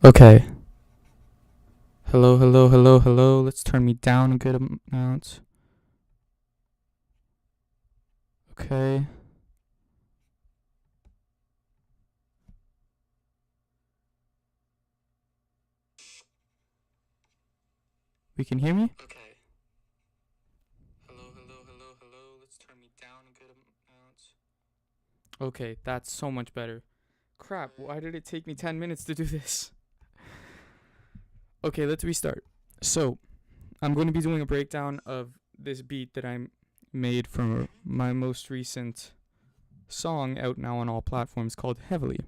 Okay. Hello, hello, hello, hello. Let's turn me down a good amount. Okay. We can hear me? Okay. Hello, hello, hello, hello. Let's turn me down a good amount. Okay, that's so much better. Crap, why did it take me 10 minutes to do this? Okay, let's restart. So, I'm going to be doing a breakdown of this beat that I made for my most recent song out now on all platforms called Heavily.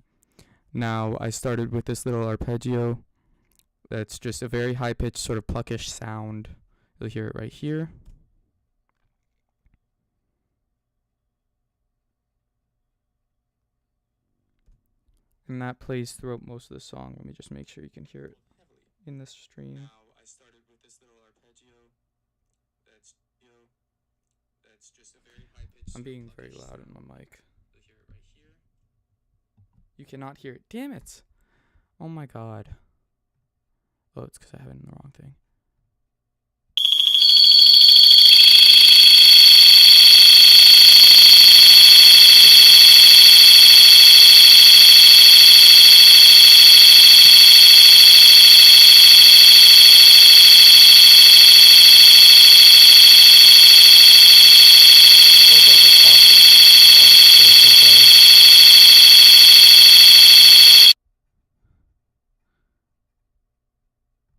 Now, I started with this little arpeggio that's just a very high pitched, sort of pluckish sound. You'll hear it right here. And that plays throughout most of the song. Let me just make sure you can hear it in the stream. Now, I started with this little arpeggio that's just a very high pitched. I'm being very loud in my mic. You'll hear it right here. You cannot hear it. Damn it. Oh my god. Oh, it's because I have it in the wrong thing. Oh god, that's awful. Oh, I'm so sorry.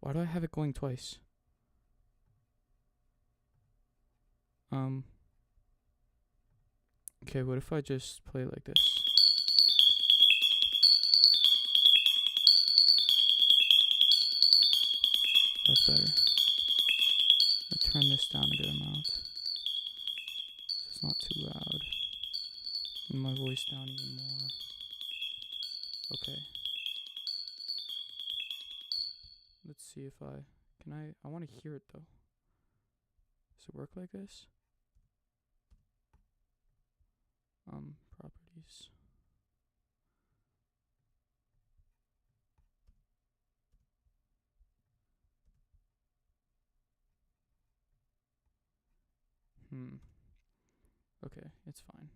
Why do I have it going twice? Okay, what if I just play like this? That's better. Let me turn this down a good amount. So it's not too loud. And my voice down even more. Okay. Let's see if I want to hear it though. Does it work like this? Properties. Okay, it's fine.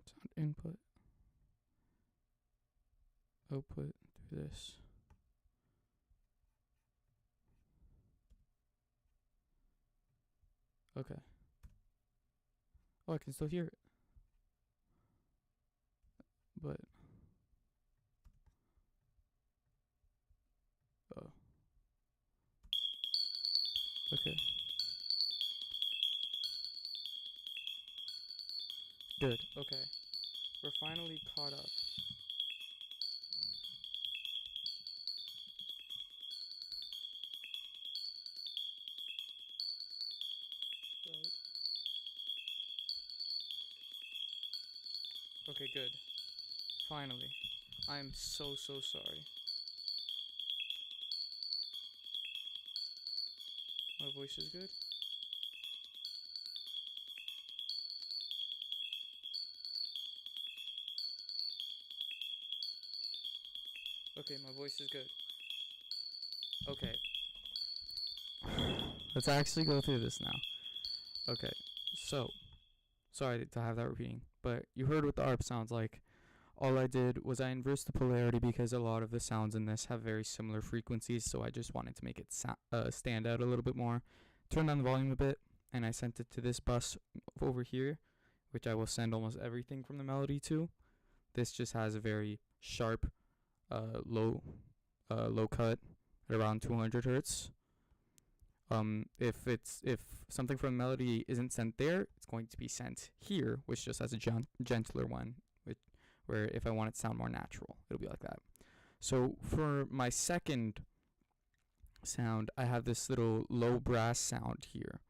Sound input. Output. Do this. Okay. Oh, I can still hear it. But oh. Okay. Good. Okay. We're finally caught up. Right. Okay, good. Finally. I'm so sorry. My voice is good? Okay, my voice is good. Okay. Let's actually go through this now. Okay. So, sorry to have that repeating, but you heard what the ARP sounds like. All I did was I inversed the polarity because a lot of the sounds in this have very similar frequencies, so I just wanted to make it stand out a little bit more. Turned down the volume a bit, and I sent it to this bus over here, which I will send almost everything from the melody to. This just has a very sharp, low cut at around 200 hertz. If something from the melody isn't sent there, it's going to be sent here, which just has a gentler one, where if I want it to sound more natural, it'll be like that. So for my second sound, I have this little low brass sound here.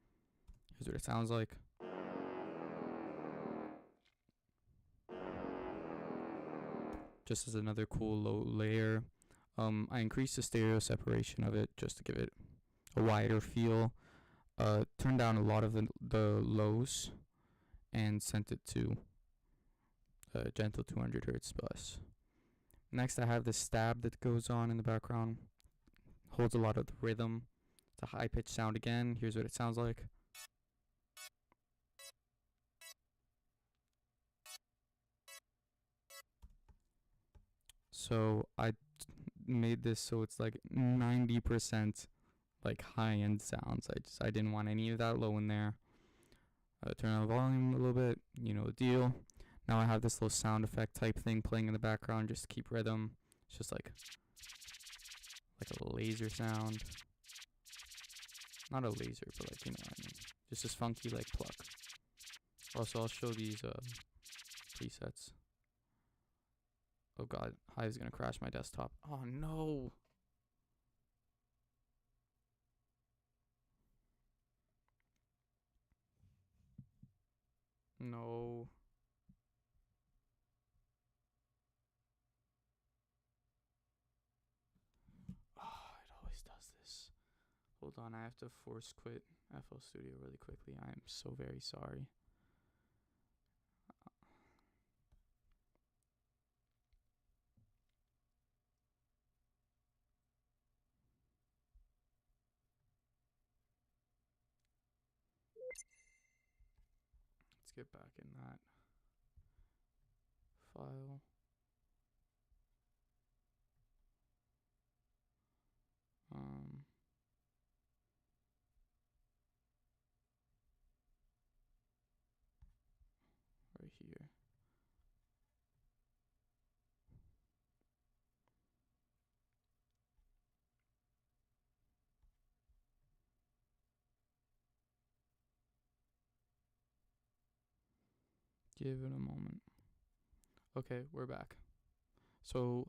Here's what it sounds like. Just as another cool low layer. I increased the stereo separation of it just to give it a wider feel. Turned down a lot of the lows, and sent it to gentle 200 hertz bus. Next, I have the stab that goes on in the background, holds a lot of the rhythm. It's a high pitched sound again. Here's what it sounds like. So I made this so it's like 90% like high end sounds. I didn't want any of that low in there. Turn on the volume a little bit, you know the deal. Now I have this little sound effect type thing playing in the background just to keep rhythm. It's just like a laser sound. Not a laser, but like, you know what I mean. Just this funky like pluck. Also, I'll show these presets. Oh god, Hive's gonna crash my desktop. Oh no! No. Oh, it always does this. Hold on, I have to force quit FL Studio really quickly. I am so very sorry. Let's get back in that file. Right here. Give it a moment. Okay, we're back. So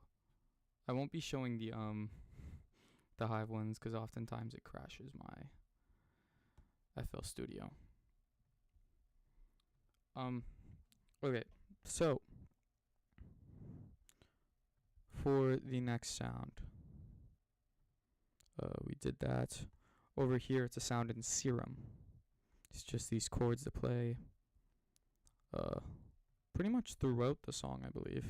I won't be showing the Hive ones because oftentimes it crashes my FL Studio. Okay, so for the next sound, we did that. Over here, it's a sound in Serum. It's just these chords that play pretty much throughout the song, I believe.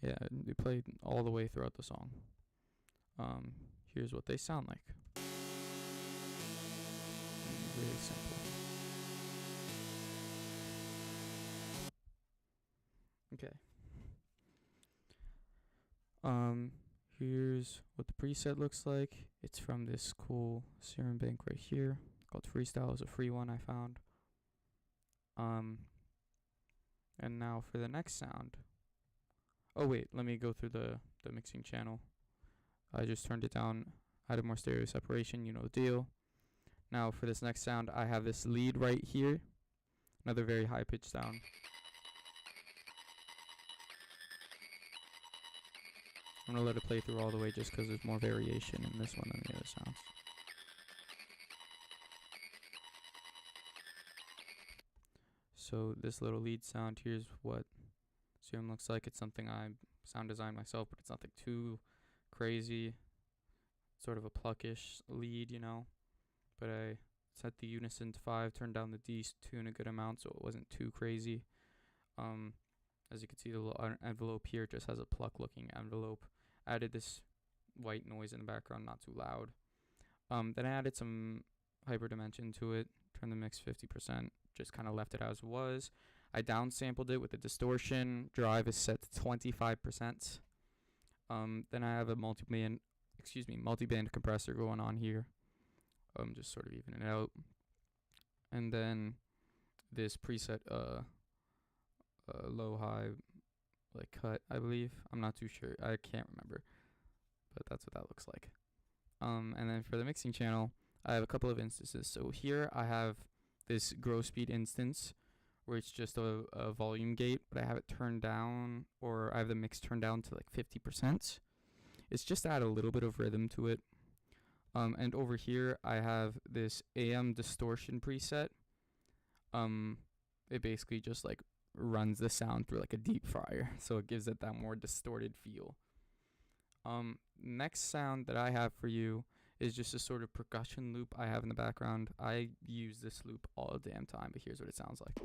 Yeah, they play all the way throughout the song. Here's what they sound like. Really simple. Okay. Here's what the preset looks like. It's from this cool Serum bank right here called Freestyle. It's a free one I found. And now for the next sound. Oh wait, let me go through the mixing channel. I just turned it down, added more stereo separation, you know the deal. Now for this next sound, I have this lead right here. Another very high pitched sound. I'm gonna let it play through all the way just because there's more variation in this one than the other sounds. So this little lead sound, here's what Serum looks like. It's something I sound designed myself, but it's nothing too crazy. Sort of a pluckish lead, you know. But I set the unison to 5, turned down the D2 a good amount so it wasn't too crazy. As you can see, the little envelope here just has a pluck looking envelope. Added this white noise in the background, not too loud. Then I added some hyperdimension to it, turned the mix 50%, just kind of left it as was. I downsampled it with the distortion. Drive is set to 25%. Then I have a multi-band compressor going on here. Just sort of evening it out. And then this preset low high like cut, I believe. I'm not too sure. I can't remember. But that's what that looks like. And then for the mixing channel, I have a couple of instances. So here I have this grow speed instance where it's just a volume gate, but I have it turned down, or I have the mix turned down to like 50%. It's just to add a little bit of rhythm to it. And over here I have this AM distortion preset. It basically just like runs the sound through like a deep fryer, so it gives it that more distorted feel. Next sound that I have for you is just a sort of percussion loop I have in the background. I use this loop all the damn time, but here's what it sounds like.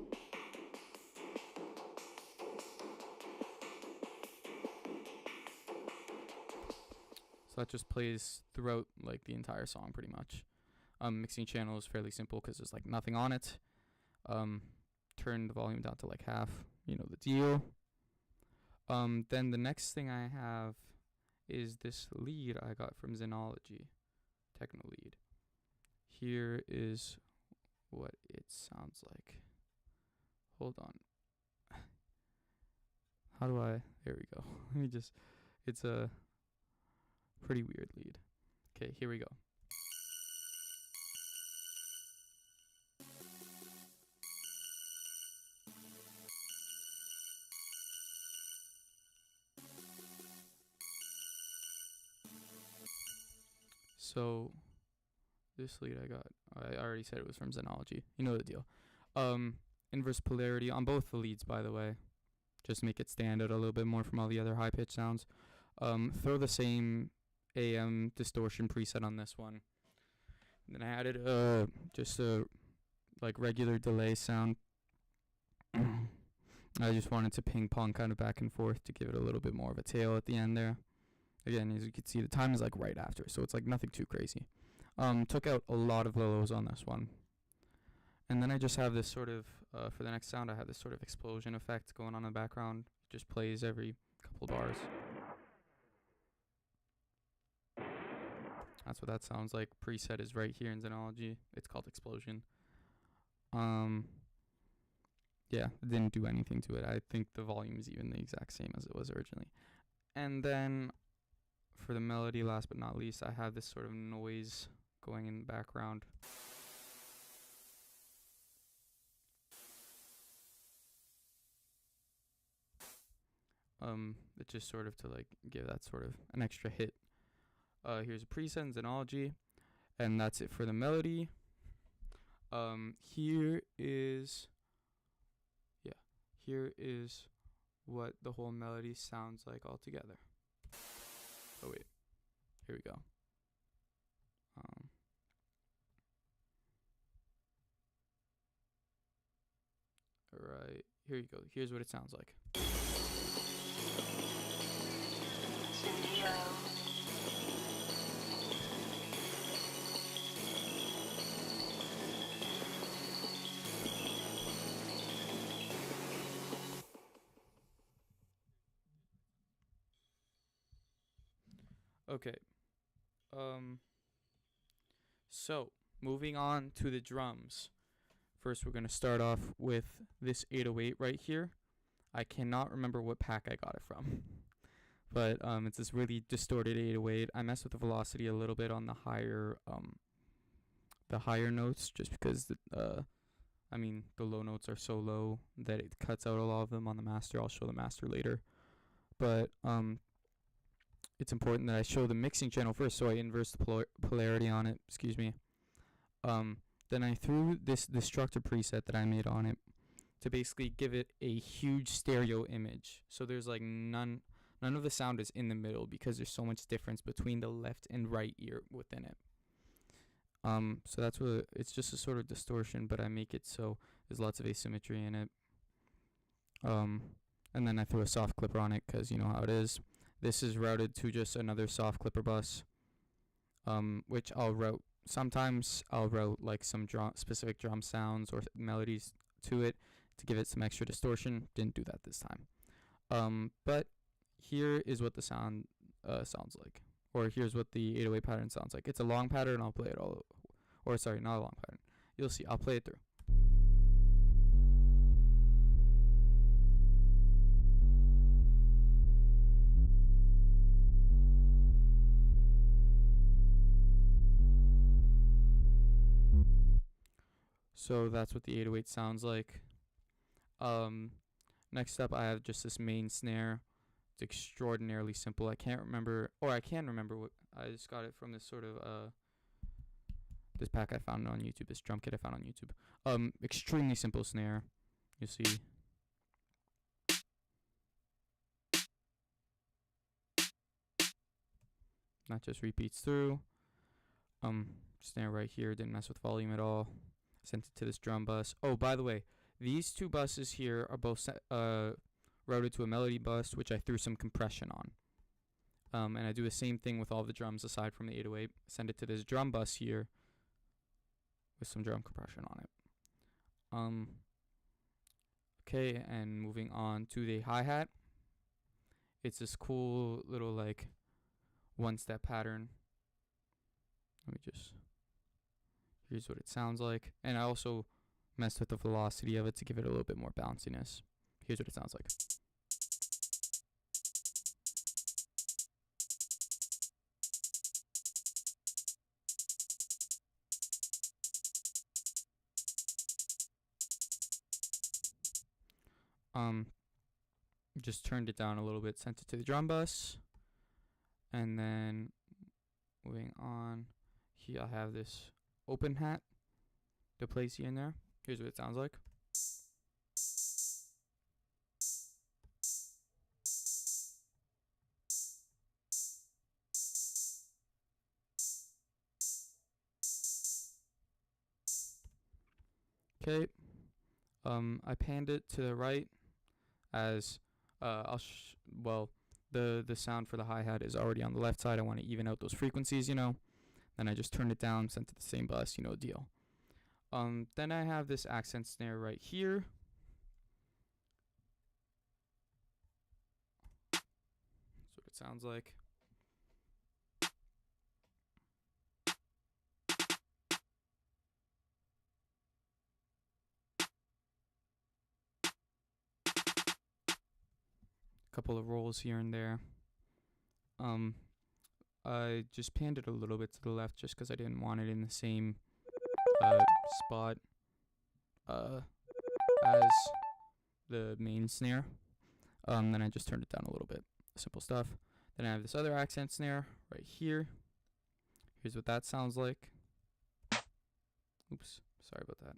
So that just plays throughout like the entire song pretty much. Mixing channel is fairly simple because there's like nothing on it. Turn the volume down to like half, you know the deal. Then the next thing I have is this lead I got from Xenology, Techno lead. Here is what it sounds like. Hold on. How do I? There we go. Let me just. It's a pretty weird lead. Okay, here we go. So this lead I already said it was from Xenology. You know the deal. Inverse polarity on both the leads, by the way. Just make it stand out a little bit more from all the other high pitch sounds. Throw the same AM distortion preset on this one. And then I added just a like regular delay sound. I just wanted to ping pong kind of back and forth to give it a little bit more of a tail at the end there. Again, as you can see, the time is like right after, so it's like nothing too crazy. Took out a lot of lows on this one. And then I just have this sort of, for the next sound, I have this sort of explosion effect going on in the background. It just plays every couple bars. That's what that sounds like. Preset is right here in Xenology. It's called Explosion. Yeah, didn't do anything to it. I think the volume is even the exact same as it was originally. And then for the melody, last but not least, I have this sort of noise going in the background. It's just sort of to like give that sort of an extra hit. Here's a preset in Xenology, and that's it for the melody. Here is what the whole melody sounds like all together. Oh wait, here we go. Alright, here you go. Here's what it sounds like. Okay. So moving on to the drums. First, we're going to start off with this 808 right here. I cannot remember what pack I got it from. But it's this really distorted 808. I messed with the velocity a little bit on the higher notes, just because the low notes are so low that it cuts out a lot of them on the master. I'll show the master later. But it's important that I show the mixing channel first, so I inverse the polarity on it. Excuse me. Then I threw this destructor preset that I made on it to basically give it a huge stereo image. So there's like none of the sound is in the middle because there's so much difference between the left and right ear within it. So that's what it's just a sort of distortion, but I make it so there's lots of asymmetry in it. And then I threw a soft clipper on it because you know how it is. This is routed to just another soft clipper bus, which I'll route. Sometimes I'll route like some specific drum sounds or melodies to it to give it some extra distortion. Didn't do that this time. But here is what the sound sounds like. Or here's what the 808 pattern sounds like. It's a long pattern. I'll play it all. Or sorry, not a long pattern. You'll see. I'll play it through. So that's what the 808 sounds like. Next up, I have just this main snare. It's extraordinarily simple. I can remember what I just got it from this sort of this pack I found on YouTube, this drum kit I found on YouTube. Extremely simple snare. You see. That just repeats through. Snare right here, didn't mess with volume at all. Sent it to this drum bus. Oh, by the way, these two buses here are both routed to a melody bus, which I threw some compression on. And I do the same thing with all the drums aside from the 808. Send it to this drum bus here with some drum compression on it. Okay, and moving on to the hi-hat. It's this cool little like one-step pattern. Let me just, here's what it sounds like. And I also messed with the velocity of it to give it a little bit more bounciness. Here's what it sounds like. Just turned it down a little bit, sent it to the drum bus, and then moving on, here I have this open hat to place here in there. Here's what it sounds like. Okay, I panned it to the right as the sound for the hi-hat is already on the left side. I want to even out those frequencies, you know. Then I just turned it down, sent it to the same bus, you know, deal. Then I have this accent snare right here. That's what it sounds like. Couple of rolls here and there. I just panned it a little bit to the left just because I didn't want it in the same spot as the main snare. Then I just turned it down a little bit. Simple stuff. Then I have this other accent snare right here. Here's what that sounds like. Oops, sorry about that.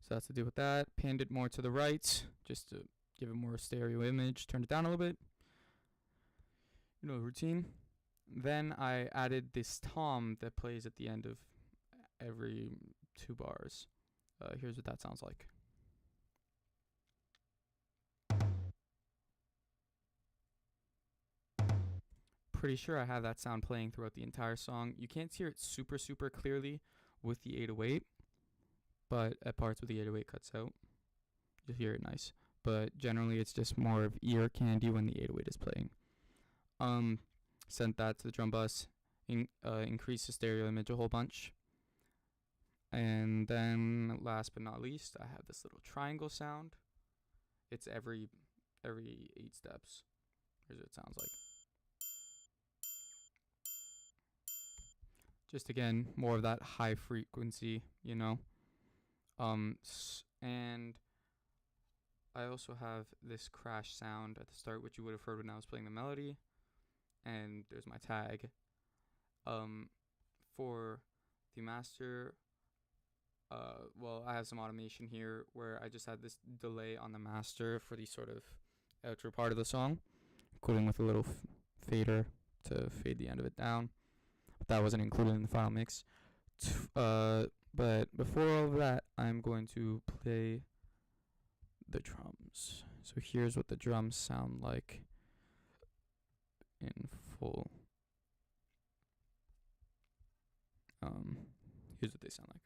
So that's to do with that. Panned it more to the right, just to give it more stereo image. Turned it down a little bit. You know the routine. Then I added this tom that plays at the end of every 2 bars. Here's what that sounds like. Pretty sure I have that sound playing throughout the entire song. You can't hear it super, super clearly with the 808. But at parts where the 808 cuts out, you hear it nice. But generally, it's just more of ear candy when the 808 is playing. Sent that to the drum bus, increase the stereo image a whole bunch. And then, last but not least, I have this little triangle sound. It's every 8 steps. Here's what it sounds like. Just again, more of that high frequency, you know. And I also have this crash sound at the start, which you would have heard when I was playing the melody. And there's my tag. For the master, I have some automation here where I just had this delay on the master for the sort of outro part of the song, including with a little fader to fade the end of it down. But that wasn't included in the final mix. But before all of that, I'm going to play the drums. So here's what the drums sound like in full. Here's what they sound like.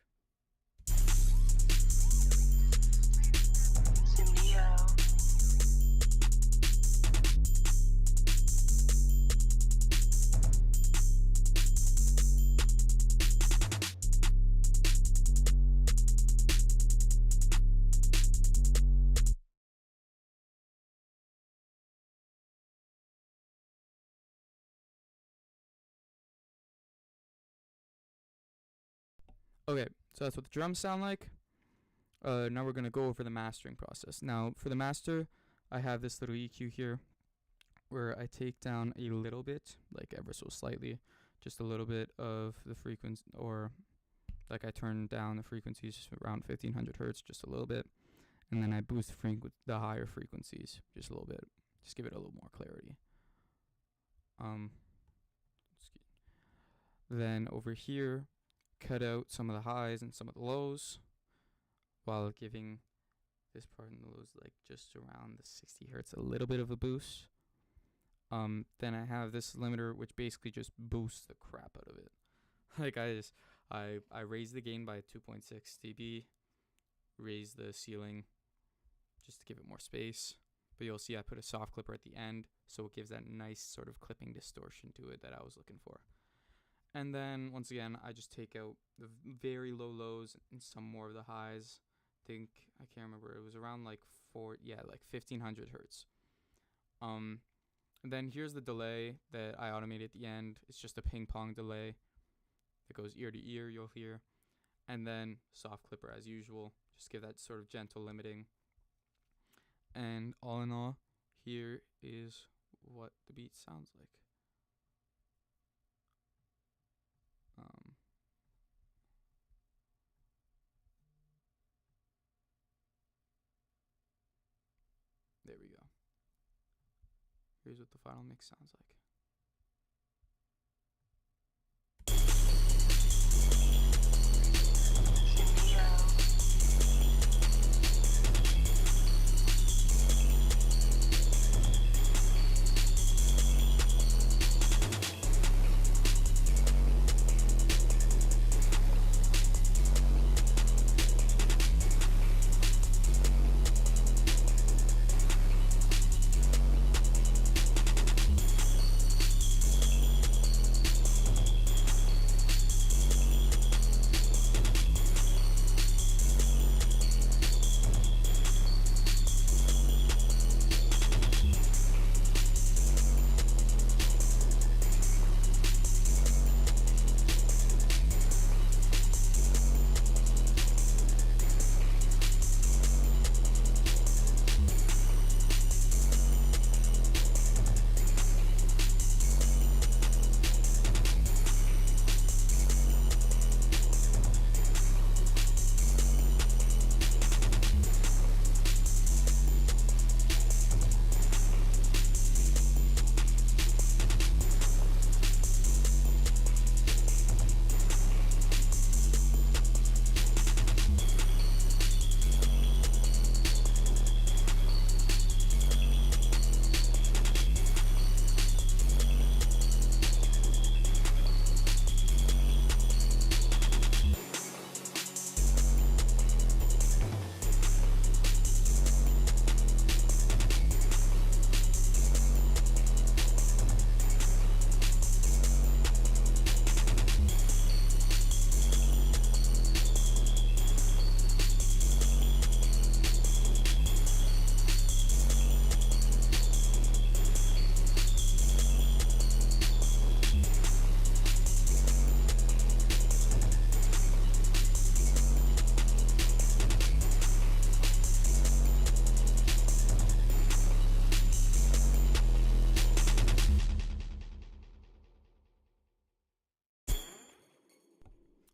Okay, so that's what the drums sound like. Now we're going to go over the mastering process. Now, for the master, I have this little EQ here where I take down a little bit, like ever so slightly, just a little bit of the frequency, or Like I turn down the frequencies around 1500 hertz just a little bit, and then I boost the higher frequencies just a little bit, just give it a little more clarity. Then over here, cut out some of the highs and some of the lows, while giving this part in the lows like just around the 60 hertz a little bit of a boost. Then I have this limiter which basically just boosts the crap out of it. Like I raise the gain by 2.6 dB, raise the ceiling just to give it more space. But you'll see I put a soft clipper at the end, so it gives that nice sort of clipping distortion to it that I was looking for. And then once again, I just take out the very low lows and some more of the highs. I can't remember, it was around like 1500 hertz. And then here's the delay that I automate at the end. It's just a ping pong delay that goes ear to ear, you'll hear. And then soft clipper as usual, just give that sort of gentle limiting. And all in all, here is what the beat sounds like. There we go. Here's what the final mix sounds like.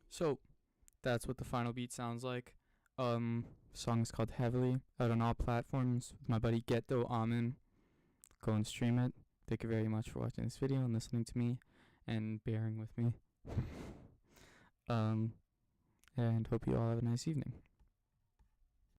So that's what the final beat sounds like. Song is called Heavily, out on all platforms with my buddy Ghetto Amen. Go and stream it. Thank you very much for watching this video and listening to me and bearing with me. And hope you all have a nice evening.